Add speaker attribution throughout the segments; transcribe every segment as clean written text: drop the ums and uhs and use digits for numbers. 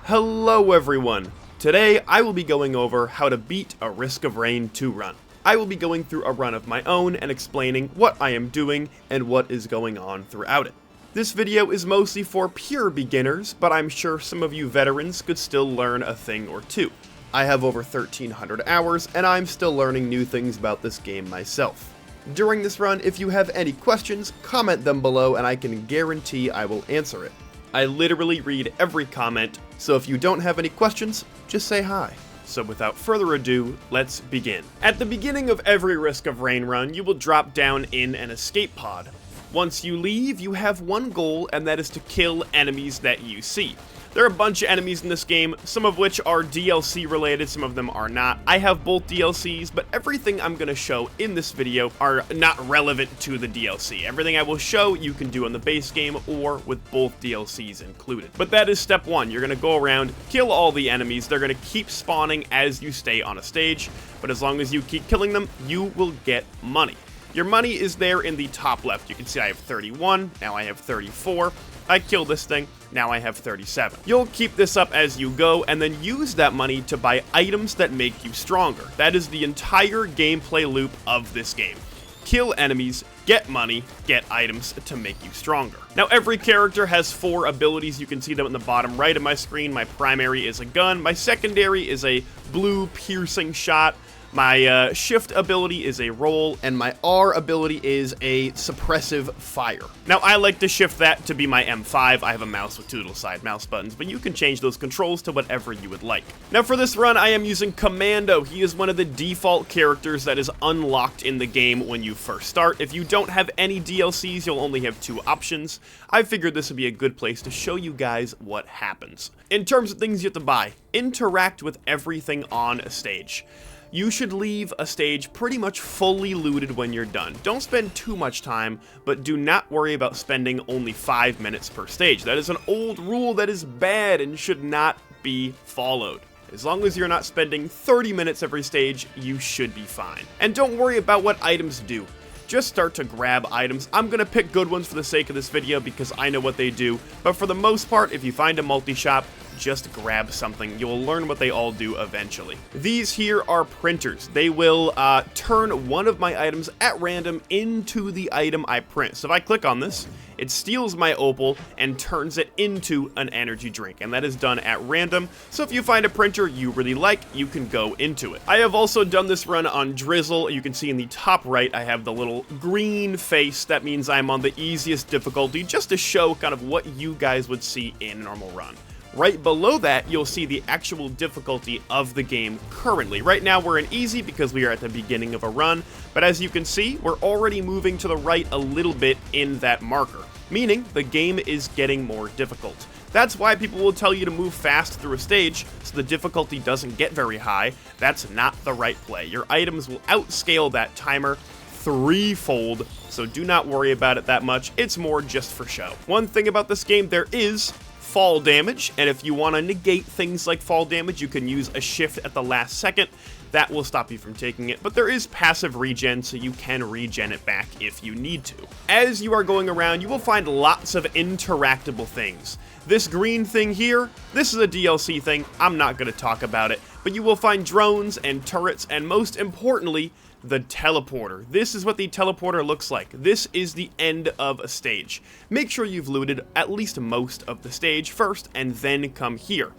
Speaker 1: Hello everyone! Today I will be going over how to beat a Risk of Rain 2 run. I will be going through a run of my own and explaining what I am doing and what is going on throughout it. This video is mostly for pure beginners, but I'm sure some of you veterans could still learn a thing or two. I have over 1,300 hours and I'm still learning new things about this game myself. During this run, if you have any questions, comment them below and I can guarantee I will answer it. I literally read every comment, so if you don't have any questions, just say hi. So without further ado, let's begin. At the beginning of every Risk of Rain run, you will drop down in an escape pod. Once you leave, you have one goal, and that is to kill enemies that you see. There are a bunch of enemies in this game, some of which are DLC related, some of them are not. I have both DLCs, but everything I'm going to show in this video are not relevant to the DLC. Everything I will show you can do on the base game or with both DLCs included. But that is step one. You're going to go around, kill all the enemies. They're going to keep spawning as you stay on a stage, but as long as you keep killing them, you will get money. Your money is there in the top left. You can see I have 31, now I have 34. I killed this thing, now I have 37. You'll keep this up as you go, and then use that money to buy items that make you stronger. That is the entire gameplay loop of this game. Kill enemies, get money, get items to make you stronger. Now every character has 4 abilities. You can see them in the bottom right of my screen. My primary is a gun, my secondary is a blue piercing shot, my shift ability is a roll, and my R ability is a suppressive fire. Now, I like to shift that to be my M5. I have a mouse with 2 little side mouse buttons, but you can change those controls to whatever you would like. Now, for this run, I am using Commando. He is one of the default characters that is unlocked in the game when you first start. If you don't have any DLCs, you'll only have 2 options. I figured this would be a good place to show you guys what happens. In terms of things you have to buy, interact with everything on a stage. You should leave a stage pretty much fully looted when you're done. Don't spend too much time, but do not worry about spending only 5 minutes per stage. That is an old rule that is bad and should not be followed. As long as you're not spending 30 minutes every stage, you should be fine. And don't worry about what items do. Just start to grab items. I'm going to pick good ones for the sake of this video because I know what they do, but for the most part, if you find a multi-shop, just grab something. You'll learn what they all do eventually. These here are printers. They will turn one of my items at random into the item I print. So if I click on this, it steals my opal and turns it into an energy drink, and that is done at random. So if you find a printer you really like, you can go into it. I have also done this run on Drizzle. You can see in the top right I have the little green face. That means I'm on the easiest difficulty, just to show kind of what you guys would see in a normal run. Right below that, you'll see the actual difficulty of the game currently. Right now, we're in easy because we are at the beginning of a run, but as you can see, we're already moving to the right a little bit in that marker, meaning the game is getting more difficult. That's why people will tell you to move fast through a stage so the difficulty doesn't get very high. That's not the right play. Your items will outscale that timer 3-fold, so do not worry about it that much. It's more just for show. One thing about this game, there is fall damage, and if you want to negate things like fall damage, you can use a shift at the last second. That will stop you from taking it, but there is passive regen, so you can regen it back if you need to. As you are going around, you will find lots of interactable things. This green thing here, this is a DLC thing. I'm not going to talk about it, but you will find drones and turrets, and most importantly, the teleporter. This is what the teleporter looks like. This is the end of a stage. Make sure you've looted at least most of the stage first, and then come here.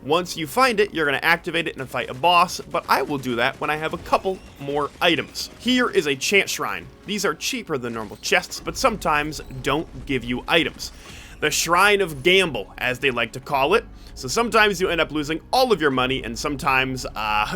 Speaker 1: Once you find it, you're going to activate it and fight a boss, but I will do that when I have a couple more items. Here is a chant shrine. These are cheaper than normal chests, but sometimes don't give you items. The Shrine of Gamble, as they like to call it. So sometimes you end up losing all of your money, and sometimes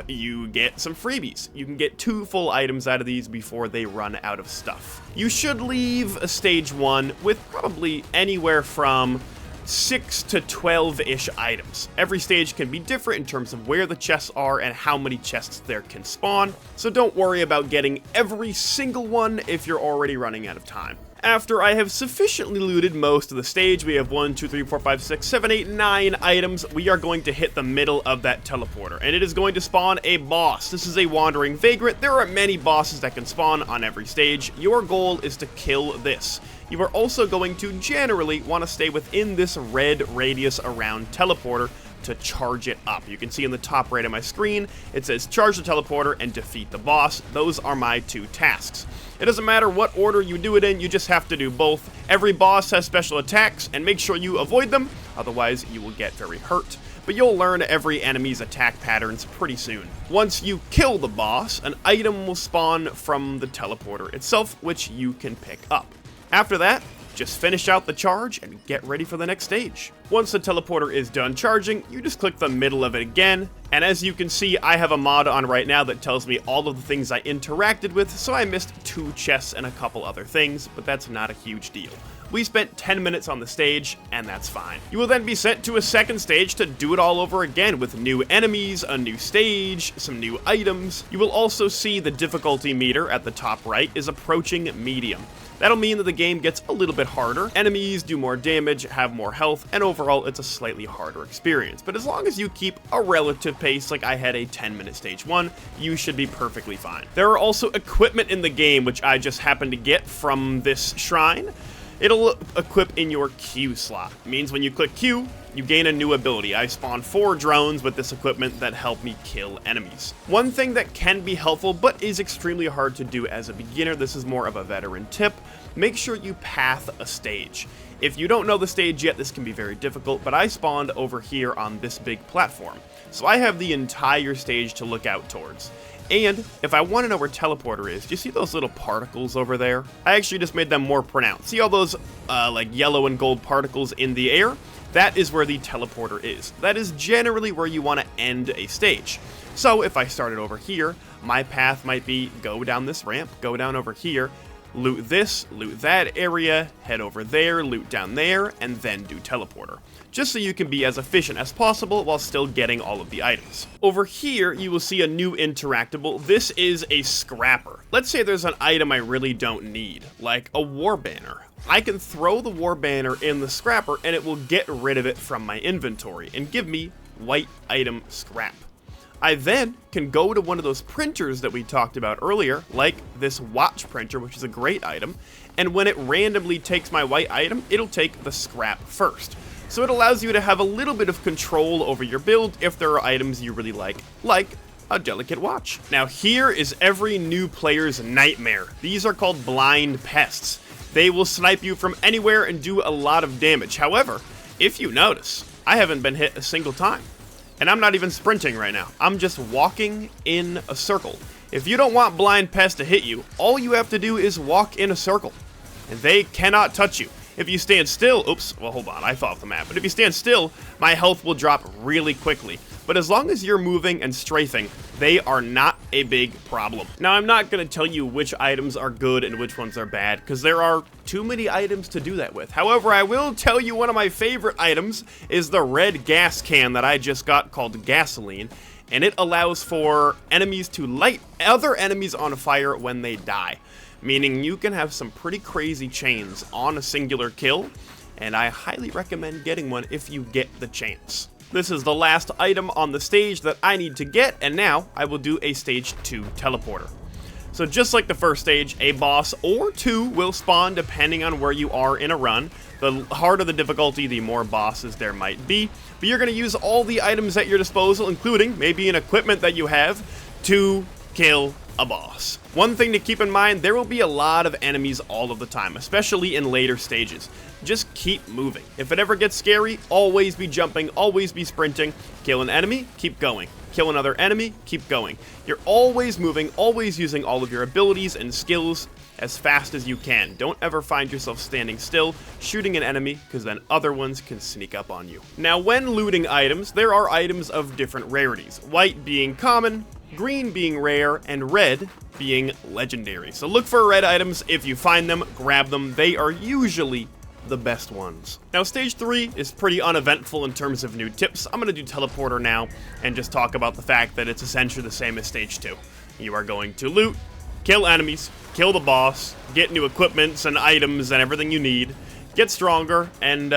Speaker 1: you get some freebies. You can get 2 full items out of these before they run out of stuff. You should leave a stage 1 with probably anywhere from 6 to 12-ish items. Every stage can be different in terms of where the chests are and how many chests there can spawn, so don't worry about getting every single one if you're already running out of time. After I have sufficiently looted most of the stage, we have 1, 2, 3, 4, 5, 6, 7, 8, 9 items. We are going to hit the middle of that teleporter, and it is going to spawn a boss. This is a wandering vagrant. There are many bosses that can spawn on every stage. Your goal is to kill this. You are also going to generally want to stay within this red radius around teleporter, to charge it up. You can see in the top right of my screen, it says charge the teleporter and defeat the boss. Those are my 2 tasks. It doesn't matter what order you do it in, you just have to do both. Every boss has special attacks, and make sure you avoid them, otherwise you will get very hurt. But you'll learn every enemy's attack patterns pretty soon. Once you kill the boss, an item will spawn from the teleporter itself, which you can pick up. After that, just finish out the charge and get ready for the next stage. Once the teleporter is done charging, you just click the middle of it again, and as you can see, I have a mod on right now that tells me all of the things I interacted with, so I missed 2 chests and a couple other things, but that's not a huge deal. We spent 10 minutes on the stage, and that's fine. You will then be sent to a second stage to do it all over again with new enemies, a new stage, some new items. You will also see the difficulty meter at the top right is approaching medium. That'll mean that the game gets a little bit harder, enemies do more damage, have more health, and overall it's a slightly harder experience. But as long as you keep a relative pace, like I had a 10-minute stage 1, you should be perfectly fine. There are also equipment in the game, which I just happened to get from this shrine. It'll equip in your Q slot. It means when you click Q, you gain a new ability. I spawned 4 drones with this equipment that help me kill enemies. One thing that can be helpful, but is extremely hard to do as a beginner, this is more of a veteran tip, make sure you path a stage. If you don't know the stage yet, this can be very difficult, but I spawned over here on this big platform. So I have the entire stage to look out towards. And if I want to know where teleporter is, do you see those little particles over there? I actually just made them more pronounced. See all those like yellow and gold particles in the air? That is where the teleporter is. That is generally where you want to end a stage. So if I started over here, my path might be go down this ramp, go down over here, loot this, loot that area, head over there, loot down there, and then do teleporter. Just so you can be as efficient as possible while still getting all of the items. Over here, you will see a new interactable. This is a scrapper. Let's say there's an item I really don't need, like a war banner. I can throw the war banner in the scrapper and it will get rid of it from my inventory and give me white item scrap. I then can go to one of those printers that we talked about earlier, like this watch printer, which is a great item, and when it randomly takes my white item, it'll take the scrap first. So it allows you to have a little bit of control over your build if there are items you really like a delicate watch. Now here is every new player's nightmare. These are called blind pests. They will snipe you from anywhere and do a lot of damage. However, if you notice, I haven't been hit a single time. And I'm not even sprinting right now. I'm just walking in a circle. If you don't want blind pests to hit you, all you have to do is walk in a circle. And they cannot touch you. If you stand still, oops, well hold on, I fell off the map. But if you stand still, my health will drop really quickly. But as long as you're moving and strafing, they are not a big problem. Now, I'm not going to tell you which items are good and which ones are bad, because there are too many items to do that with. However, I will tell you one of my favorite items is the red gas can that I just got called gasoline, and it allows for enemies to light other enemies on fire when they die. Meaning you can have some pretty crazy chains on a singular kill, and I highly recommend getting one if you get the chance. This is the last item on the stage that I need to get, and now I will do a stage 2 teleporter. So just like the first stage, a boss or 2 will spawn depending on where you are in a run. The harder the difficulty, the more bosses there might be, but you're going to use all the items at your disposal, including maybe an equipment that you have, to kill a boss. One thing to keep in mind, there will be a lot of enemies all of the time, especially in later stages. Just keep moving. If it ever gets scary, always be jumping, always be sprinting. Kill an enemy, keep going. Kill another enemy, keep going. You're always moving, always using all of your abilities and skills as fast as you can. Don't ever find yourself standing still, shooting an enemy, because then other ones can sneak up on you. Now, when looting items, there are items of different rarities. White being common, green being rare, and red being legendary. So look for red items. If you find them, grab them. They are usually the best ones. Now, stage 3 is pretty uneventful in terms of new tips. I'm going to do teleporter now and just talk about the fact that it's essentially the same as stage 2. You are going to loot, kill enemies, kill the boss, get new equipments and items and everything you need, get stronger, and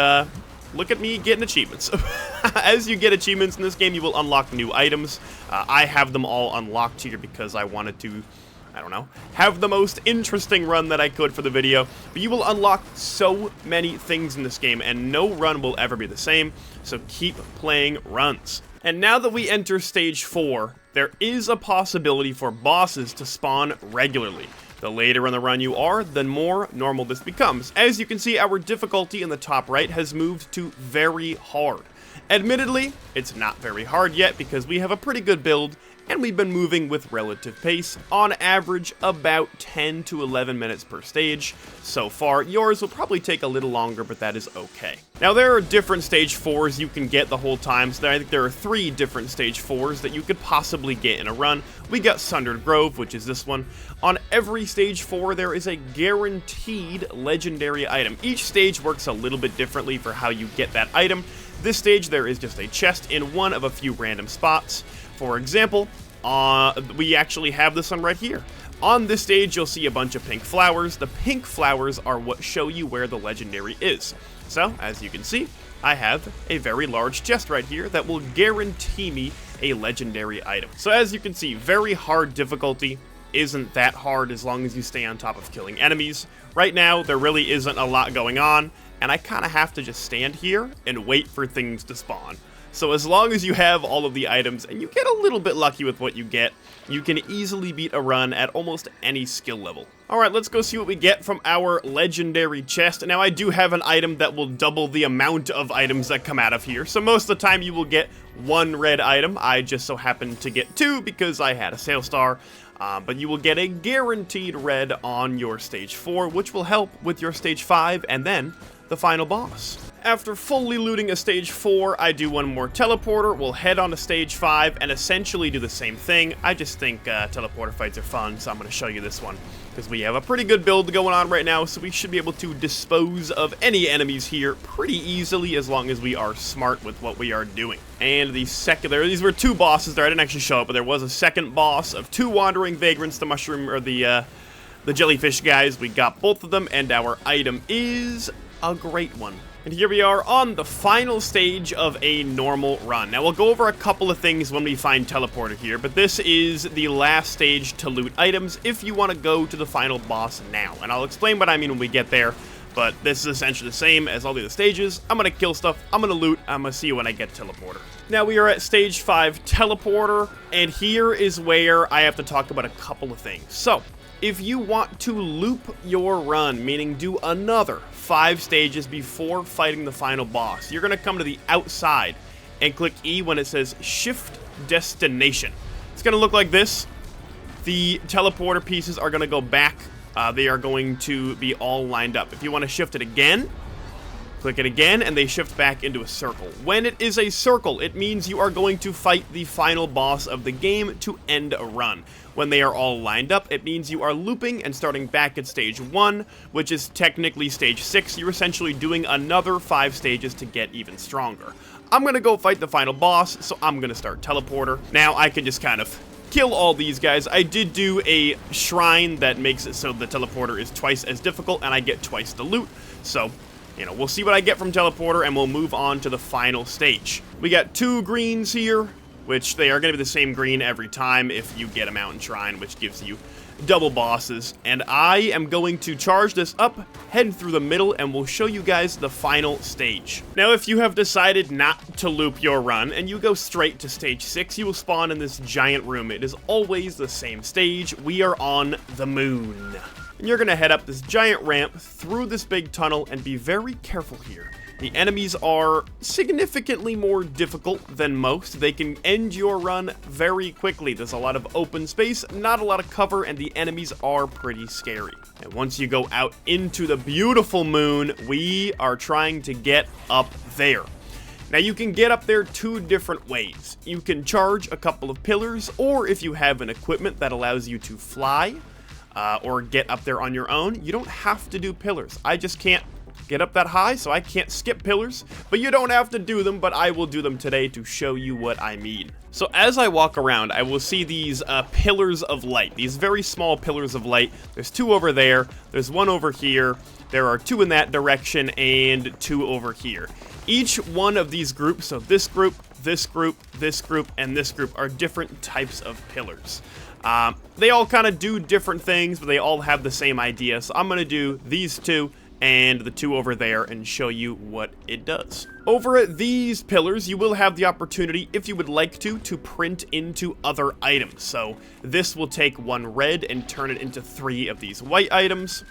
Speaker 1: look at me getting achievements. As you get achievements in this game, you will unlock new items. I have them all unlocked here because I wanted to I don't know, have the most interesting run that I could for the video. But you will unlock so many things in this game, and no run will ever be the same, so keep playing runs. And now that we enter Stage 4, there is a possibility for bosses to spawn regularly. The later in the run you are, the more normal this becomes. As you can see, our difficulty in the top right has moved to very hard. Admittedly, it's not very hard yet because we have a pretty good build, and we've been moving with relative pace, on average about 10 to 11 minutes per stage. So far, yours will probably take a little longer, but that is okay. Now, there are different stage 4s you can get the whole time, so I think there are 3 different stage 4s that you could possibly get in a run. We got Sundered Grove, which is this one. On every stage 4, there is a guaranteed legendary item. Each stage works a little bit differently for how you get that item. This stage, there is just a chest in one of a few random spots. For example, we actually have this one right here. On this stage, you'll see a bunch of pink flowers. The pink flowers are what show you where the legendary is. So, as you can see, I have a very large chest right here that will guarantee me a legendary item. So as you can see, very hard difficulty. Isn't that hard as long as you stay on top of killing enemies. Right now, there really isn't a lot going on, and I kind of have to just stand here and wait for things to spawn. So as long as you have all of the items and you get a little bit lucky with what you get, you can easily beat a run at almost any skill level. Alright, let's go see what we get from our legendary chest. Now, I do have an item that will double the amount of items that come out of here. So most of the time you will get 1 red item. I just so happened to get 2 because I had a sale star. But you will get a guaranteed red on your stage 4, which will help with your stage 5 and then the final boss. After fully looting a stage 4, I do one more teleporter. We'll head on to stage 5 and essentially do the same thing. I just think teleporter fights are fun, so I'm going to show you this one. Because we have a pretty good build going on right now, so we should be able to dispose of any enemies here pretty easily as long as we are smart with what we are doing. And the second, these were 2 bosses there. I didn't actually show up, but there was a second boss of 2 wandering vagrants, the mushroom, or the jellyfish guys. We got both of them, and our item is a great one. And here we are on the final stage of a normal run. Now, we'll go over a couple of things when we find teleporter here, but this is the last stage to loot items if you want to go to the final boss now. And I'll explain what I mean when we get there, but this is essentially the same as all the other stages. I'm going to kill stuff, I'm going to loot, I'm going to see you when I get teleporter. Now, we are at stage 5 teleporter, and here is where I have to talk about a couple of things. So, if you want to loop your run, meaning do another 5 stages before fighting the final boss, you're going to come to the outside and click E when it says Shift Destination. It's going to look like this. The teleporter pieces are going to go back. They are going to be all lined up. If you want to shift it again, click it again, and they shift back into a circle. When it is a circle, it means you are going to fight the final boss of the game to end a run. When they are all lined up, it means you are looping and starting back at stage 1, which is technically stage 6. You're essentially doing another 5 stages to get even stronger. I'm going to go fight the final boss, so I'm going to start teleporter. Now, I can just kind of kill all these guys. I did do a shrine that makes it so the teleporter is twice as difficult, and I get twice the loot, so you know, we'll see what I get from teleporter, and we'll move on to the final stage. We got 2 greens here, which they are going to be the same green every time if you get a mountain shrine, which gives you double bosses. And I am going to charge this up, head through the middle, and we'll show you guys the final stage. Now, if you have decided not to loop your run and you go straight to stage 6, you will spawn in this giant room. It is always the same stage. We are on the moon. And you're going to head up this giant ramp through this big tunnel and be very careful here. The enemies are significantly more difficult than most. They can end your run very quickly. There's a lot of open space, not a lot of cover, and the enemies are pretty scary. And once you go out into the beautiful moon, we are trying to get up there. Now, you can get up there 2 different ways. You can charge a couple of pillars, or if you have an equipment that allows you to fly, or get up there on your own, you don't have to do pillars. I just can't get up that high, so I can't skip pillars, but you don't have to do them, but I will do them today to show you what I mean. So as I walk around, I will see these pillars of light, these very small pillars of light. There's 2 over there, there's 1 over here, there are 2 in that direction, and 2 over here. Each one of these groups, so this group, this group, and this group are different types of pillars. They all kind of do different things, but they all have the same idea. So I'm going to do these two and the two over there and show you what it does. Over at these pillars, you will have the opportunity, if you would like to print into other items. So this will take one red and turn it into 3 of these white items.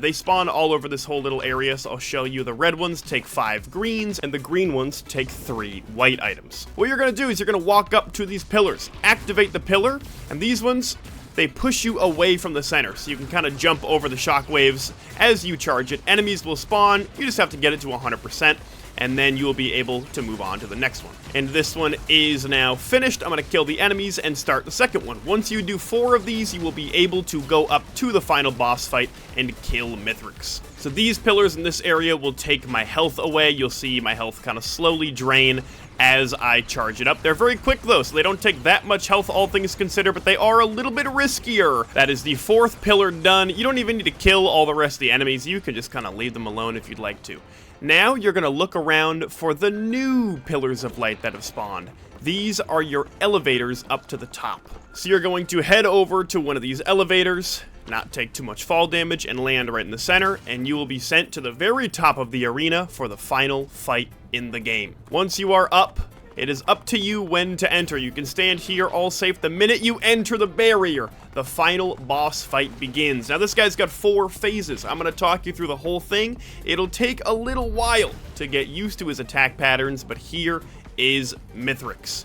Speaker 1: They spawn all over this whole little area, so I'll show you the red ones take 5 greens, and the green ones take 3 white items. What you're going to do is you're going to walk up to these pillars, activate the pillar, and these ones, they push you away from the center, so you can kind of jump over the shockwaves as you charge it. Enemies will spawn, you just have to get it to 100%, and then you will be able to move on to the next one. And this one is now finished. I'm going to kill the enemies and start the second one. Once you do 4 of these, you will be able to go up to the final boss fight and kill Mithrix. So these pillars in this area will take my health away. You'll see my health kind of slowly drain as I charge it up. They're very quick though, so they don't take that much health, all things considered, but they are a little bit riskier. That is the 4th pillar done. You don't even need to kill all the rest of the enemies. You can just kind of leave them alone if you'd like to. Now you're going to look around for the new pillars of light that have spawned. These are your elevators up to the top. So you're going to head over to one of these elevators, not take too much fall damage, and land right in the center, and you will be sent to the very top of the arena for the final fight in the game. Once you are up, it is up to you when to enter. You can stand here all safe the minute you enter the barrier. The final boss fight begins. Now this guy's got 4 phases. I'm going to talk you through the whole thing. It'll take a little while to get used to his attack patterns, but here is Mithrix.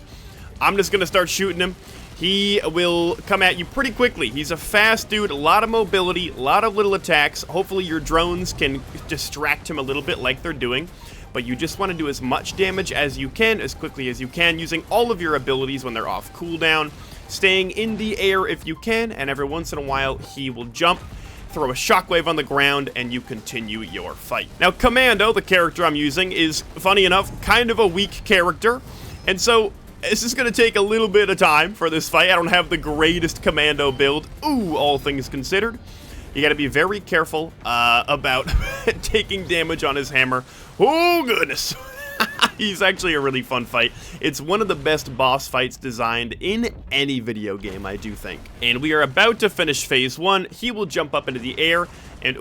Speaker 1: I'm just going to start shooting him. He will come at you pretty quickly. He's a fast dude, a lot of mobility, a lot of little attacks. Hopefully your drones can distract him a little bit like they're doing. But you just want to do as much damage as you can, as quickly as you can, using all of your abilities when they're off cooldown, staying in the air if you can, and every once in a while he will jump, throw a shockwave on the ground, and you continue your fight. Now Commando, the character I'm using, is, funny enough, kind of a weak character, and so this is going to take a little bit of time for this fight. I don't have the greatest Commando build, all things considered. You got to be very careful about taking damage on his hammer. Oh, goodness. He's actually a really fun fight. It's one of the best boss fights designed in any video game, I do think. And we are about to finish phase 1. He will jump up into the air, and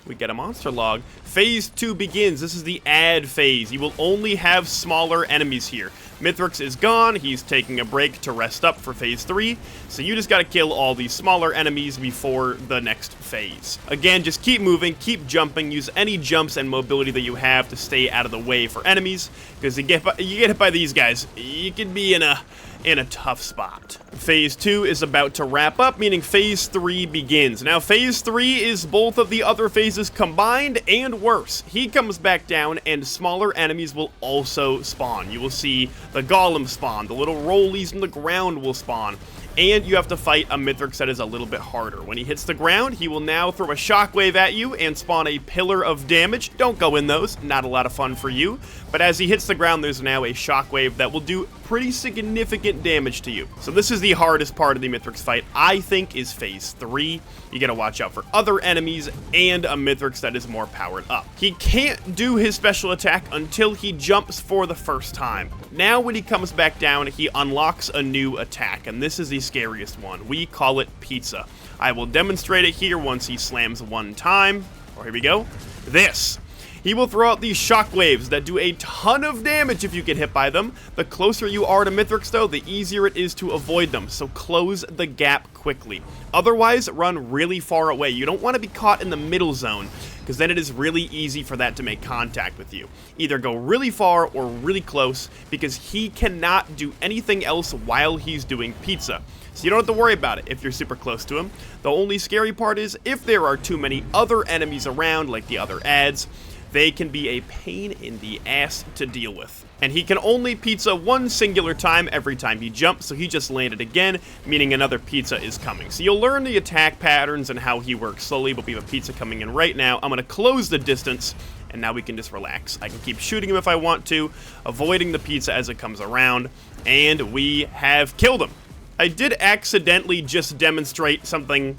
Speaker 1: we get a monster log. Phase 2 begins. This is the add phase. You will only have smaller enemies here. Mithrix is gone. He's taking a break to rest up for phase 3. So you just got to kill all these smaller enemies before the next phase. Again, just keep moving, keep jumping. Use any jumps and mobility that you have to stay out of the way for enemies. Because you get hit by these guys, you can be in a tough spot. Phase 2 is about to wrap up, meaning phase 3 begins. Now phase 3 is both of the other phases combined and worse. He comes back down and smaller enemies will also spawn. You will see the golem spawn, the little rollies in the ground will spawn, and you have to fight a Mithrix that is a little bit harder. When he hits the ground, he will now throw a shockwave at you and spawn a pillar of damage. Don't go in those, not a lot of fun for you. But as he hits the ground, there's now a shockwave that will do pretty significant damage to you. So this is the hardest part of the Mithrix fight, I think, is phase 3. You gotta watch out for other enemies and a Mithrix that is more powered up. He can't do his special attack until he jumps for the first time. Now when he comes back down, he unlocks a new attack, and this is the scariest one. We call it Pizza. I will demonstrate it here once he slams one time. Here we go. This. He will throw out these shockwaves that do a ton of damage if you get hit by them. The closer you are to Mithrix, though, the easier it is to avoid them, so close the gap quickly. Otherwise, run really far away. You don't want to be caught in the middle zone, because then it is really easy for that to make contact with you. Either go really far or really close, because he cannot do anything else while he's doing Pizza. So you don't have to worry about it if you're super close to him. The only scary part is if there are too many other enemies around, like the other ads, they can be a pain in the ass to deal with. And he can only Pizza one singular time every time he jumps, so he just landed again, meaning another Pizza is coming. So you'll learn the attack patterns and how he works slowly, but we have a Pizza coming in right now. I'm going to close the distance, and now we can just relax. I can keep shooting him if I want to, avoiding the Pizza as it comes around, and we have killed him. I did accidentally just demonstrate something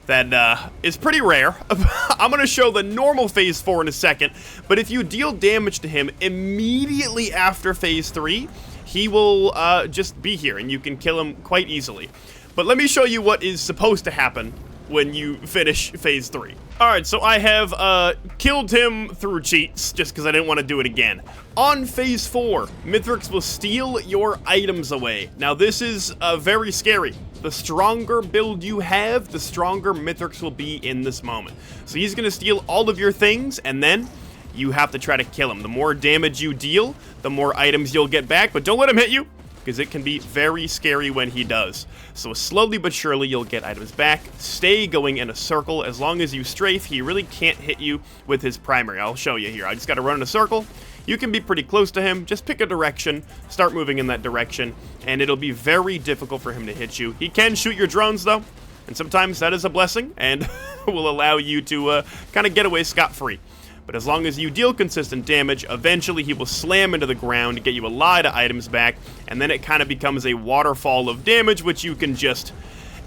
Speaker 1: that is pretty rare. I'm going to show the normal phase 4 in a second, but if you deal damage to him immediately after phase 3, he will just be here, and you can kill him quite easily. But let me show you what is supposed to happen when you finish phase 3. Alright, so I have killed him through cheats, just because I didn't want to do it again. On phase 4, Mithrix will steal your items away. Now this is very scary. The stronger build you have, the stronger Mithrix will be in this moment. So he's going to steal all of your things, and then you have to try to kill him. The more damage you deal, the more items you'll get back, but don't let him hit you, because it can be very scary when he does. So slowly but surely you'll get items back. Stay going in a circle. As long as you strafe, he really can't hit you with his primary. I'll show you here. I just got to run in a circle. You can be pretty close to him. Just pick a direction, start moving in that direction, and it'll be very difficult for him to hit you. He can shoot your drones though, and sometimes that is a blessing and will allow you to kind of get away scot-free. But as long as you deal consistent damage, eventually he will slam into the ground to get you a lot of items back, and then it kind of becomes a waterfall of damage, which you can just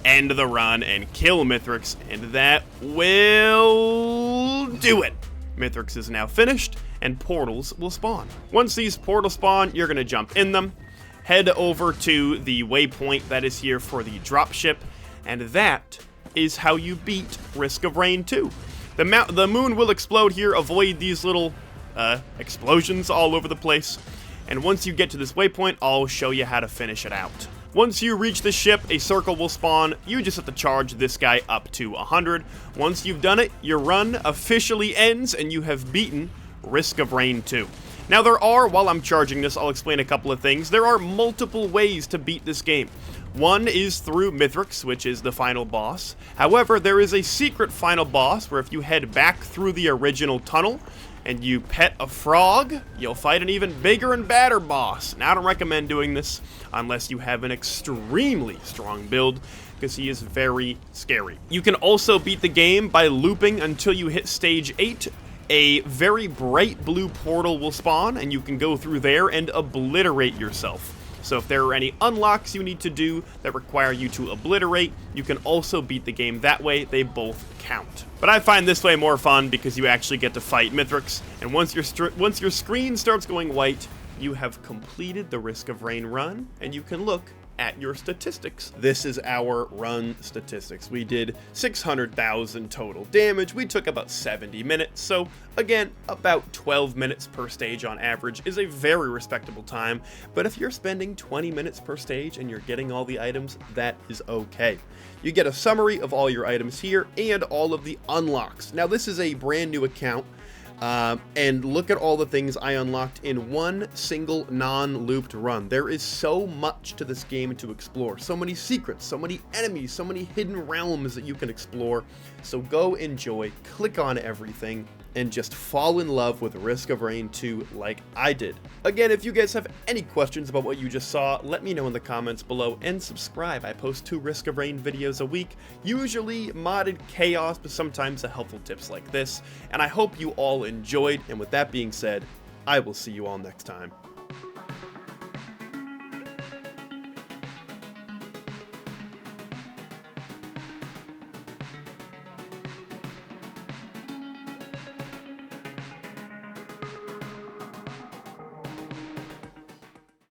Speaker 1: end the run and kill Mithrix, and that will do it. Mithrix is now finished, and portals will spawn. Once these portals spawn, you're going to jump in them, head over to the waypoint that is here for the dropship, and that is how you beat Risk of Rain 2. The moon will explode here. Avoid these little explosions all over the place. And once you get to this waypoint, I'll show you how to finish it out. Once you reach the ship, a circle will spawn. You just have to charge this guy up to 100. Once you've done it, your run officially ends and you have beaten Risk of Rain 2. Now there are, while I'm charging this, I'll explain a couple of things. There are multiple ways to beat this game. One is through Mithrix, which is the final boss. However, there is a secret final boss where if you head back through the original tunnel and you pet a frog, you'll fight an even bigger and badder boss. Now, I don't recommend doing this unless you have an extremely strong build, because he is very scary. You can also beat the game by looping until you hit stage 8. A very bright blue portal will spawn, and you can go through there and obliterate yourself. So if there are any unlocks you need to do that require you to obliterate, you can also beat the game that way. They both count. But I find this way more fun because you actually get to fight Mithrix, and once your screen starts going white, you have completed the Risk of Rain run, and you can look at your statistics. This is our run statistics. We did 600,000 total damage. We took about 70 minutes. So again, about 12 minutes per stage on average is a very respectable time. But if you're spending 20 minutes per stage and you're getting all the items, that is okay. You get a summary of all your items here and all of the unlocks. Now this is a brand new account. And look at all the things I unlocked in one single non-looped run. There is so much to this game to explore. So many secrets, so many enemies, so many hidden realms that you can explore. So go enjoy, click on everything, and just fall in love with Risk of Rain 2 like I did. Again, if you guys have any questions about what you just saw, let me know in the comments below, and subscribe. I post 2 Risk of Rain videos a week, usually modded chaos, but sometimes helpful tips like this. And I hope you all enjoyed, and with that being said, I will see you all next time.